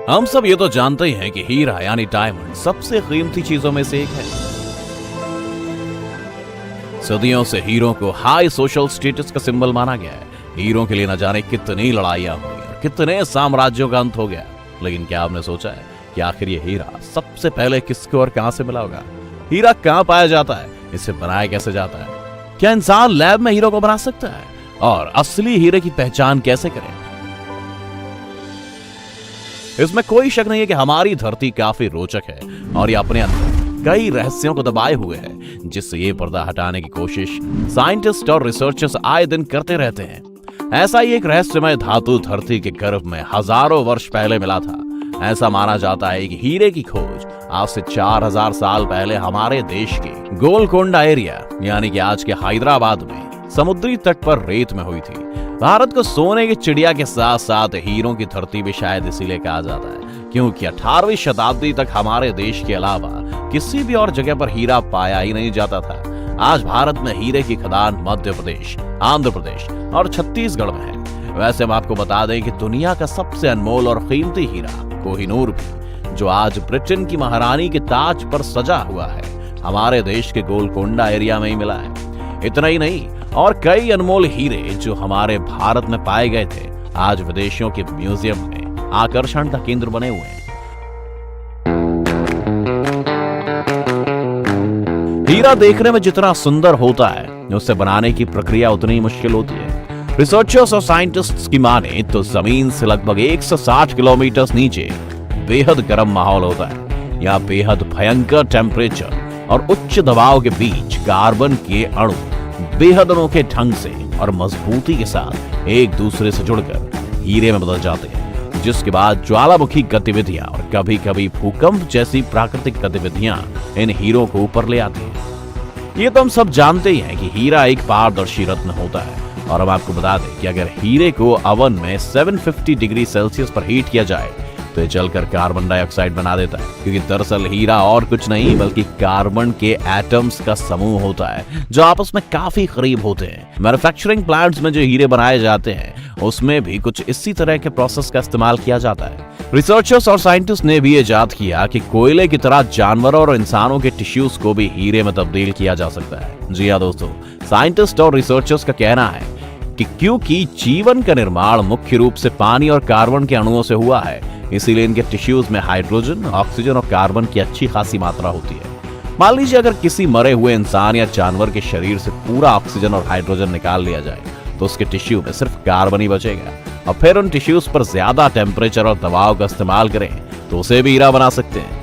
हम सब ये तो जानते ही हैं कि हीरा यानी डायमंड सबसे कीमती चीजों में से एक है। सदियों से हीरो को हाई सोशल स्टेटस का सिंबल माना गया है। हीरो के लिए न जाने कितनी लड़ाइयां हुई और कितने साम्राज्यों का अंत हो गया। लेकिन क्या आपने सोचा है कि आखिर ये हीरा सबसे पहले किसको और कहां से मिला होगा? हीरा कहां पाया जाता है? इसे बनाया कैसे जाता है? क्या इंसान लैब में हीरो को बना सकता है? और असली हीरे की पहचान कैसे करें? इसमें कोई शक नहीं है कि हमारी धरती काफी रोचक है और ये अपने अंदर कई रहस्यों को दबाए हुए है, जिससे ये पर्दा हटाने की कोशिश साइंटिस्ट और रिसर्चर्स आए दिन करते रहते हैं। ऐसा ही एक रहस्यमय धातु धरती के गर्भ में हजारों वर्ष पहले मिला था। ऐसा माना जाता है कि हीरे की खोज आज से 4000 साल पहले हमारे देश के गोलकोंडा एरिया यानी कि आज के हैदराबाद में समुद्री तट पर रेत में हुई थी। भारत को सोने की चिड़िया के साथ साथ हीरों की धरती भी शायद इसीलिए कहा जाता है क्योंकि 18वीं शताब्दी तक हमारे देश के अलावा किसी भी और जगह पर हीरा पाया ही नहीं जाता था। आज भारत में हीरे की खदान मध्य प्रदेश, आंध्र प्रदेश और छत्तीसगढ़ में है। वैसे हम आपको बता दें कि दुनिया का सबसे अनमोल और कीमती हीरा कोहिनूर भी, जो आज ब्रिटेन की महारानी के ताज पर सजा हुआ है, हमारे देश के गोलकोंडा एरिया में ही मिला है। इतना ही नहीं, और कई अनमोल हीरे जो हमारे भारत में पाए गए थे आज विदेशियों के म्यूजियम में आकर्षण का केंद्र बने हुए हैं। हीरा देखने में जितना सुंदर होता है, उसे बनाने की प्रक्रिया उतनी ही मुश्किल होती है। रिसर्चर्स और साइंटिस्ट्स की माने तो जमीन से लगभग 160 किलोमीटर नीचे बेहद गर्म माहौल होता है। यहाँ बेहद भयंकर टेम्परेचर और उच्च दबाव के बीच कार्बन के अणु बेहद अनोखे ढंग से और मजबूती के साथ एक दूसरे से जुड़कर हीरे में बदल जाते हैं, जिसके बाद ज्वालामुखी गतिविधियां और कभी कभी भूकंप जैसी प्राकृतिक गतिविधियां इन हीरों को ऊपर ले आती हैं। ये तो हम सब जानते ही हैं कि हीरा एक पारदर्शी रत्न होता है, और हम आपको बता दें कि अगर हीरे को ओवन में 750 डिग्री सेल्सियस पर हीट किया जाए तो ये जलकर कार्बन डाइऑक्साइड बना देता है, क्योंकि दरअसल हीरा और कुछ नहीं बल्कि कार्बन के एटम्स का समूह होता है जो आपस में काफी करीब होते हैं। मैन्युफैक्चरिंग प्लांट्स में जो हीरे बनाए जाते हैं उसमें भी कुछ इसी तरह के प्रोसेस का इस्तेमाल किया जाता है। रिसर्चर्स और साइंटिस्ट ने भी इजाद किया कि कोयले की तरह जानवरों और इंसानों के टिश्यूज को भी हीरे में तब्दील किया जा सकता है। जी हाँ दोस्तों, साइंटिस्ट और रिसर्चर्स का कहना है कि क्योंकि जीवन का निर्माण मुख्य रूप से पानी और कार्बन के अणुओं से हुआ है, इसीलिए इनके टिश्यूज में हाइड्रोजन, ऑक्सीजन और कार्बन की अच्छी खासी मात्रा होती है। मान लीजिए अगर किसी मरे हुए इंसान या जानवर के शरीर से पूरा ऑक्सीजन और हाइड्रोजन निकाल लिया जाए तो उसके टिश्यू में सिर्फ कार्बन ही बचेगा, और फिर उन टिश्यूज पर ज्यादा टेम्परेचर और दबाव का इस्तेमाल करें तो उसे भी हीरा बना सकते हैं।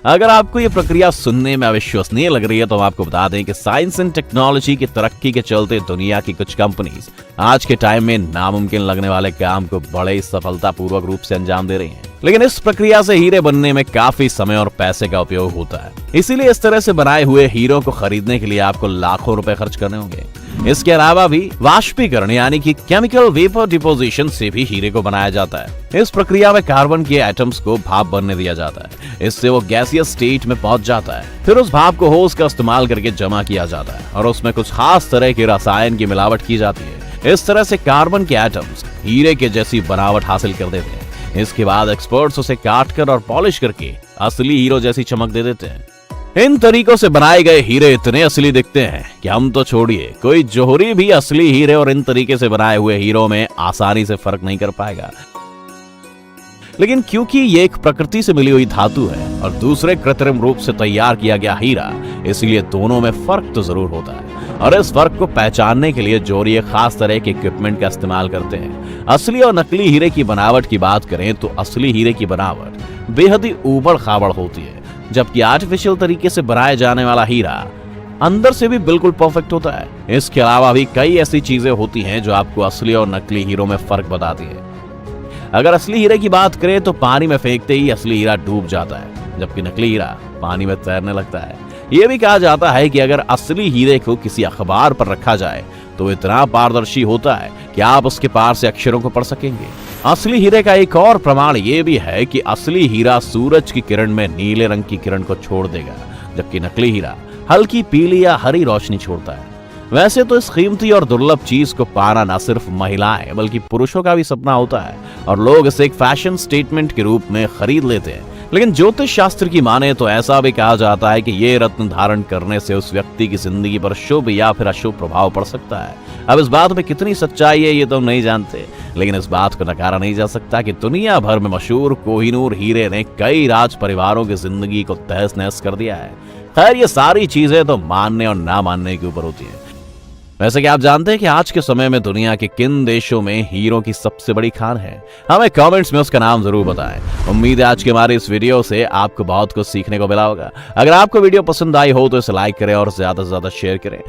अगर आपको ये प्रक्रिया सुनने में अविश्वसनीय लग रही है तो हम आपको बता दें कि साइंस एंड टेक्नोलॉजी की तरक्की के चलते दुनिया की कुछ कंपनीज आज के टाइम में नामुमकिन लगने वाले काम को बड़े सफलतापूर्वक रूप से अंजाम दे रही हैं। लेकिन इस प्रक्रिया से हीरे बनने में काफी समय और पैसे का उपयोग होता है, इसीलिए इस तरह से बनाए हुए हीरों को खरीदने के लिए आपको लाखों रुपए खर्च करने होंगे। इसके अलावा भी वाष्पीकरण यानी कि केमिकल वेपर डिपोजिशन से भी हीरे को बनाया जाता है। इस प्रक्रिया में कार्बन के एटम्स को भाप बनने दिया जाता है, इससे वो गैसियस स्टेट में पहुंच जाता है। फिर उस भाप को होस का इस्तेमाल करके जमा किया जाता है और उसमें कुछ खास तरह के रसायन की मिलावट की जाती है। इस तरह से कार्बन के एटम्स हीरे के जैसी बनावट हासिल कर देते हैं। इसके बाद एक्सपर्ट्स उसे काटकर और पॉलिश करके असली हीरो जैसी चमक दे देते हैं। इन तरीकों से बनाए गए हीरे इतने असली दिखते हैं कि हम तो छोड़िए, कोई जोहरी भी असली हीरे और इन तरीके से बनाए हुए हीरो में आसानी से फर्क नहीं कर पाएगा। लेकिन क्योंकि ये एक प्रकृति से मिली हुई धातु है और दूसरे कृत्रिम रूप से तैयार किया गया हीरा, इसलिए दोनों में फर्क तो जरूर होता है, और इस फर्क को पहचानने के लिए जोहरी एक खास तरह के इक्विपमेंट का इस्तेमाल करते हैं। असली और नकली हीरे की बनावट की बात करें तो असली हीरे की बनावट बेहद ही ऊबड़ खाबड़ होती है, जबकि आर्टिफिशियल तरीके से बनाया जाने वाला हीरा अंदर से भी बिल्कुल परफेक्ट होता है। इसके अलावा भी कई ऐसी चीजें होती हैं जो आपको असली और नकली हीरो में फर्क बताती है। अगर असली हीरे की बात करें तो पानी में फेंकते ही असली हीरा डूब जाता है, जबकि नकली हीरा पानी में तैरने लगता है। यह भी कहा जाता है कि अगर असली हीरे को किसी अखबार पर रखा जाए तो इतना पारदर्शी होता है कि आप उसके पार से अक्षरों को पढ़ सकेंगे। असली हीरे का एक और प्रमाण यह भी है कि असली हीरा सूरज की किरण में नीले रंग की किरण को छोड़ देगा, जबकि नकली हीरा हल्की पीली या हरी रोशनी छोड़ता है। वैसे तो इस कीमती और दुर्लभ चीज को पाना न सिर्फ महिलाएं बल्कि पुरुषों का भी सपना होता है और लोग इसे एक फैशन स्टेटमेंट के रूप में खरीद लेते हैं। लेकिन ज्योतिष शास्त्र की माने तो ऐसा भी कहा जाता है कि ये रत्न धारण करने से उस व्यक्ति की जिंदगी पर शुभ या फिर अशुभ प्रभाव पड़ सकता है। अब इस बात में कितनी सच्चाई है ये तो हम नहीं जानते, लेकिन इस बात को नकारा नहीं जा सकता कि दुनिया भर में मशहूर कोहिनूर हीरे ने कई राज परिवारों की जिंदगी को तहस नहस कर दिया है। खैर, ये सारी चीजें तो मानने और ना मानने के ऊपर होती हैं। वैसे क्या आप जानते हैं कि आज के समय में दुनिया के किन देशों में हीरों की सबसे बड़ी खान है? हमें कमेंट्स में उसका नाम जरूर बताएं। उम्मीद है आज के हमारे इस वीडियो से आपको बहुत कुछ सीखने को मिला होगा। अगर आपको वीडियो पसंद आई हो तो इसे लाइक करें और ज्यादा से ज्यादा शेयर करें।